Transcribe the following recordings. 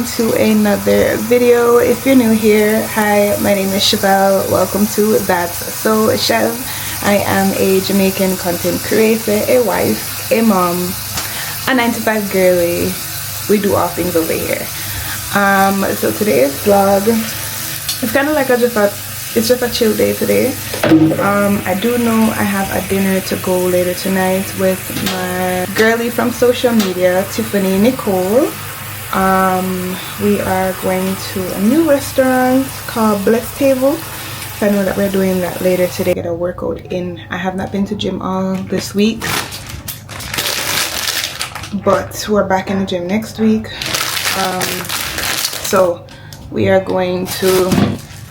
welcome to another video. If you're new here, hi, my name is Chevelle. Welcome to That's So Chev. I am a Jamaican content creator, a wife, a mom, a 9-to-5 girly. We do all things over here. So today's vlog, it's kind of like it's just a chill day today. I do know I have a dinner to go later tonight with my girlie from social media, Tiffany Nicole. We are going to a new restaurant called Blessed Table. So I know that we're doing that later today. Get a workout in. I have not been to gym all this week, but we're back in the gym next week. So we are going to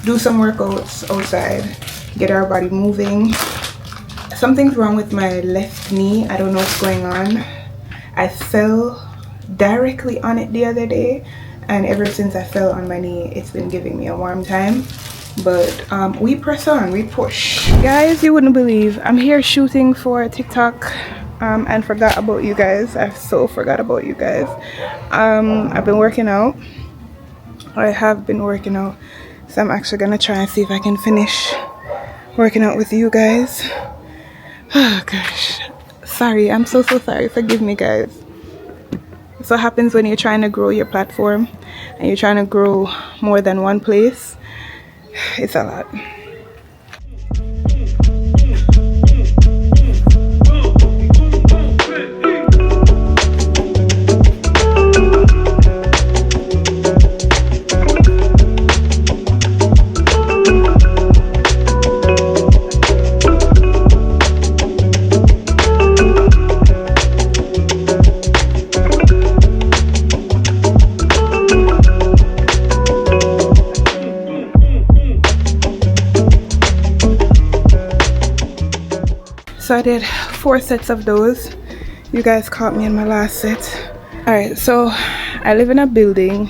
do some workouts outside, get our body moving. Something's wrong with my left knee. I don't know what's going on. I fell directly on it the other day, and ever since I fell on my knee, it's been giving me a warm time. But we press on, we push. Guys, you wouldn't believe I'm here shooting for TikTok and forgot about you guys. I so forgot about you guys. I've been working out. I have been working out. So I'm actually gonna try and see if I can finish working out with you guys. Oh gosh, sorry, I'm so sorry, forgive me guys. That's what happens when you're trying to grow your platform and you're trying to grow more than one place. It's a lot. So I did 4 sets of those. You guys caught me in my last set. Alright, so I live in a building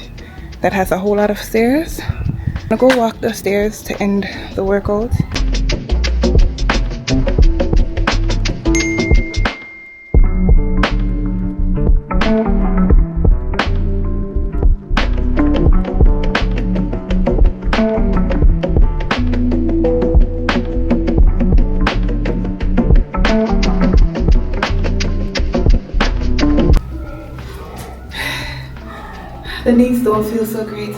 that has a whole lot of stairs. I'm gonna go walk the stairs to end the workout. The knees don't feel so great.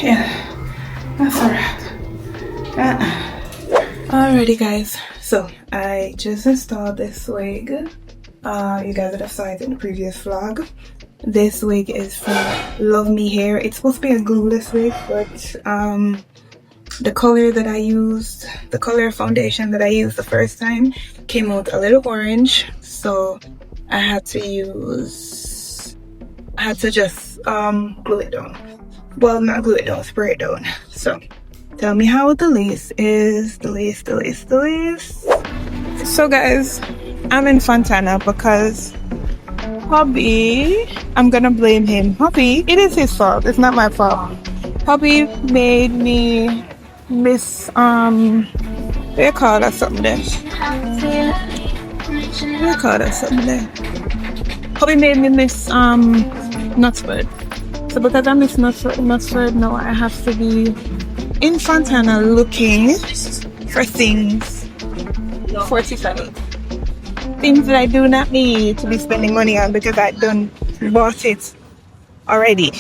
Yeah, that's a wrap. Alrighty guys, so I just installed this wig. You guys would have saw it in the previous vlog. This wig is from Love Me Hair. It's supposed to be a glueless wig, but the color that I used, the color foundation that I used the first time came out a little orange, so I had to just glue it down. Well, not glue it down, spray it down. So tell me how the lace is. The lace. So guys, I'm in Fontana because Hubby, I'm gonna blame him. Hubby, it is his fault, it's not my fault. Hubby made me miss they call that something there. They call that something there. Hubby made me miss Knutsford. So because I miss Knutsford now, I have to be in Fontana looking for things for Tiffany. Things that I do not need to be spending money on because I done bought it already.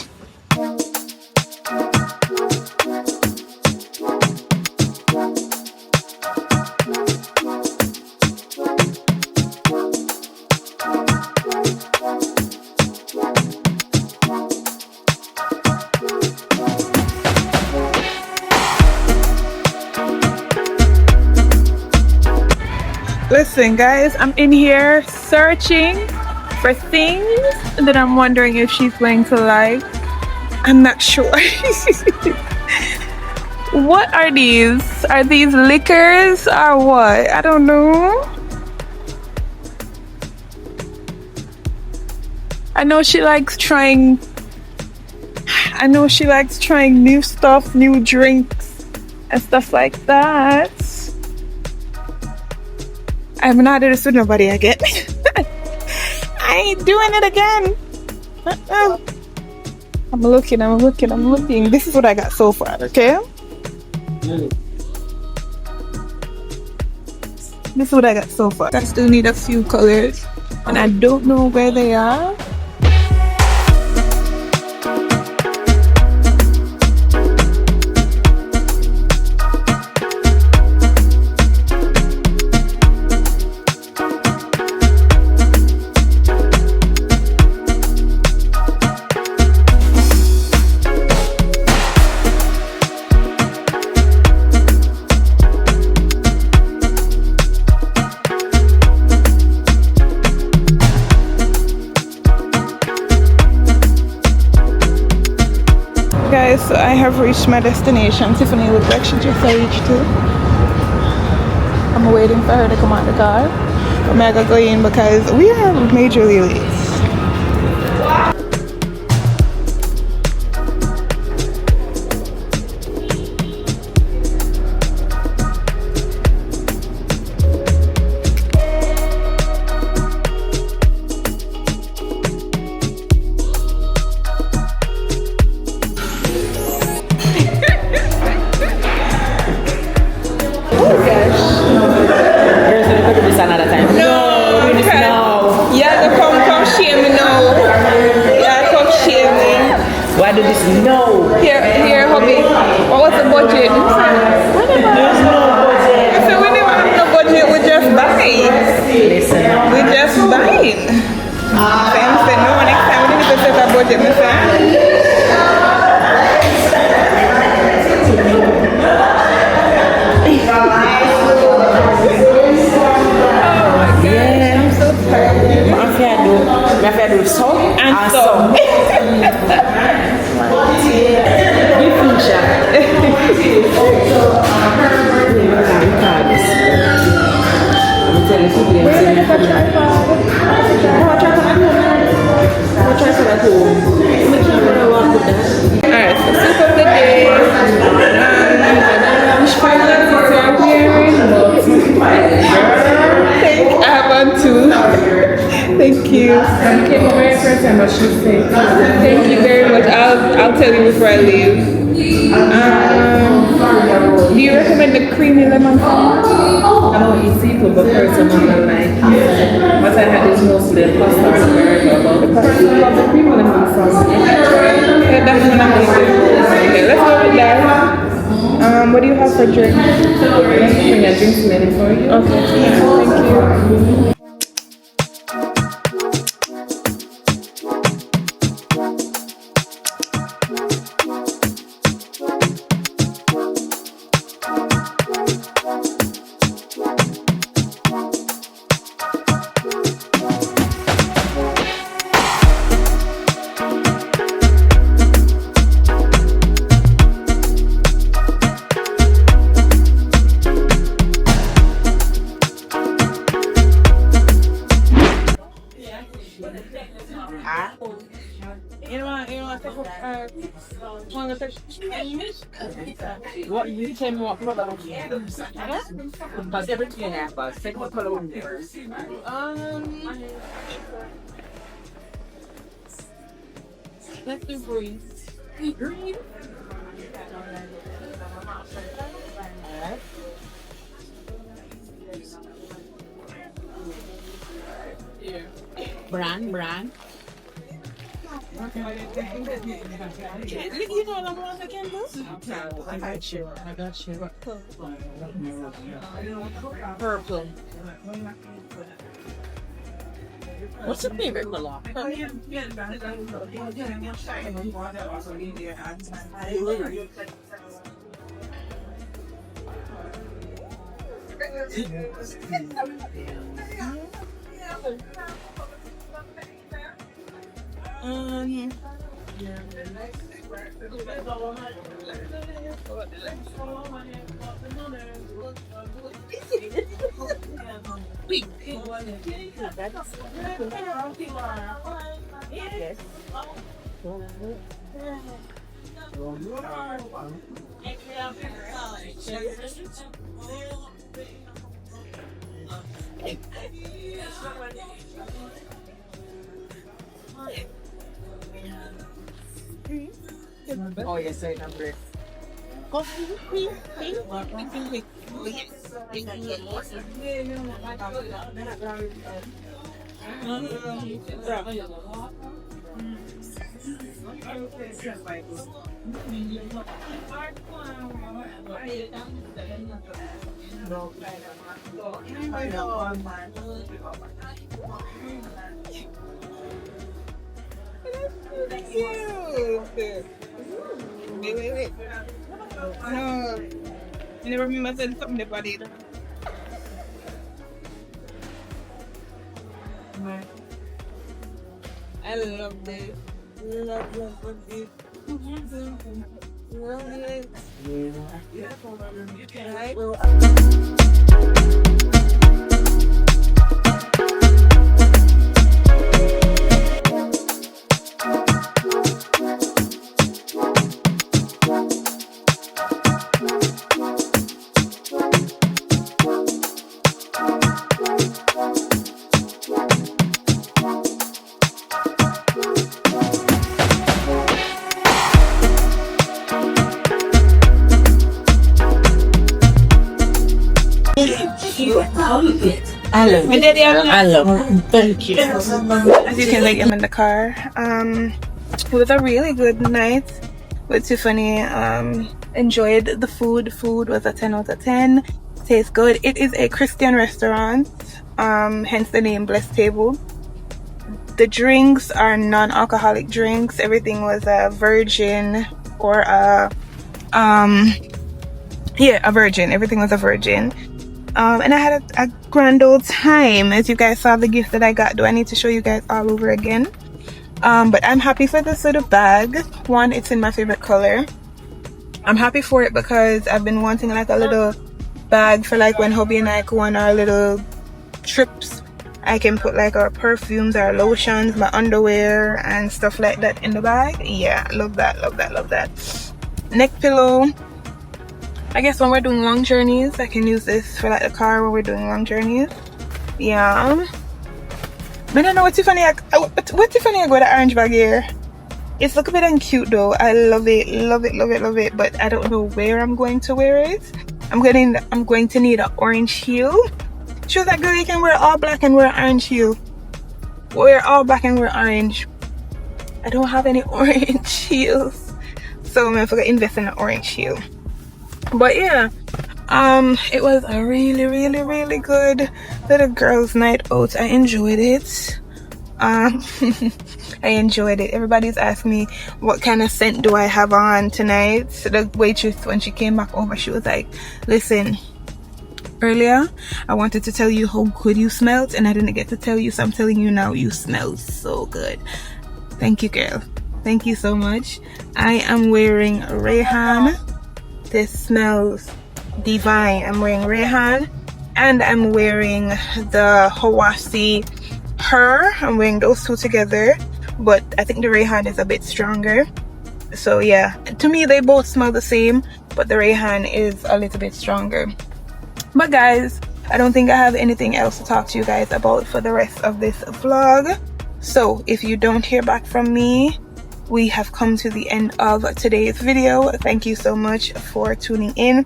Listen guys, I'm in here searching for things that I'm wondering if she's going to like. I'm not sure. What are these? Are these liquors or what? I don't know. I know she likes trying new stuff, new drinks and stuff like that. I haven't had this with nobody again. I ain't doing it again. I'm looking. This is what I got so far, okay? This is what I got so far. I still need a few colors and I don't know where they are. Guys, so I have reached my destination. Tiffany looked like she just reached too. I'm waiting for her to come out the car. I'm gonna go in because we are majorly late. Why do this? No. Here, hubby. What was the budget? There's no budget. So we never have no budget. We just buy. Listen. We just buying. Sam said, no, next time we need to set a budget, my friend. Yeah. I'm so tired. My fair do salt and salt. Alright, so soup of the day. I have on two. Thank you. Thank you very much. I'll tell you before I leave. Do you recommend the creamy lemon sauce? I don't eat seafood, but personally I like it. What I had is mostly pasta and burger, but the cream lemon sauce. Yeah, that's what I'm thinking. Okay, let's go with that. What do you have for drink? Let me bring a drinks menu for you. Okay, thank you. What you tell me what color? Because everything I have, say what color one there. Let's do green. Green. Brand. You know the ones I can do? I got you. Purple. What's your favorite color? Yes. Oh, yes, I number. Cute. Wait. No. You never remember saying something about it. I love this. Love this. Love it. Right? Thank you. As you can see, I'm in the car. It was a really good night with Tiffany. Enjoyed the food. Food was a 10 out of 10. Tastes good. It is a Christian restaurant, hence the name Blessed Table. The drinks are non-alcoholic drinks. Everything was a virgin or a virgin. Everything was a virgin. And I had a grand old time. As you guys saw the gift that I got. Do I need to show you guys all over again? But I'm happy for this little bag. One, it's in my favorite color. I'm happy for it because I've been wanting like a little bag for like when hubby and I go on our little trips. I can put like our perfumes, our lotions, my underwear and stuff like that in the bag. Yeah, love that. Neck pillow. I guess when we're doing long journeys, I can use this for like the car when we're doing long journeys. Yeah. I don't know what Tiffany I got the orange bag here. It's look a bit cute though. I love it. But I don't know where I'm going to wear it. I'm going to need an orange heel. She was like, girl, you can wear all black and wear orange heel. Wear all black and wear orange. I don't have any orange heels, so I'm gonna invest in an orange heel. But yeah, it was a really good little girls' night out. I enjoyed it. I enjoyed it. Everybody's asking me what kind of scent do I have on tonight. So the waitress, when she came back over, she was like, listen, earlier I wanted to tell you how good you smelled and I didn't get to tell you, so I'm telling you now, you smell so good. Thank you, girl. Thank you so much. I am wearing Rayhan. This smells divine. I'm wearing Rayhan and I'm wearing the Hawasi Her. I'm wearing those two together, but I think the Rayhan is a bit stronger. So yeah, to me they both smell the same, but the Rayhan is a little bit stronger. But guys, I don't think I have anything else to talk to you guys about for the rest of this vlog. So if you don't hear back from me, we have come to the end of today's video. Thank you so much for tuning in.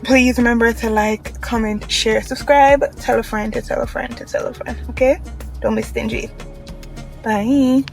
Please remember to like, comment, share, subscribe, tell a friend to tell a friend to tell a friend, okay? Don't be stingy. Bye.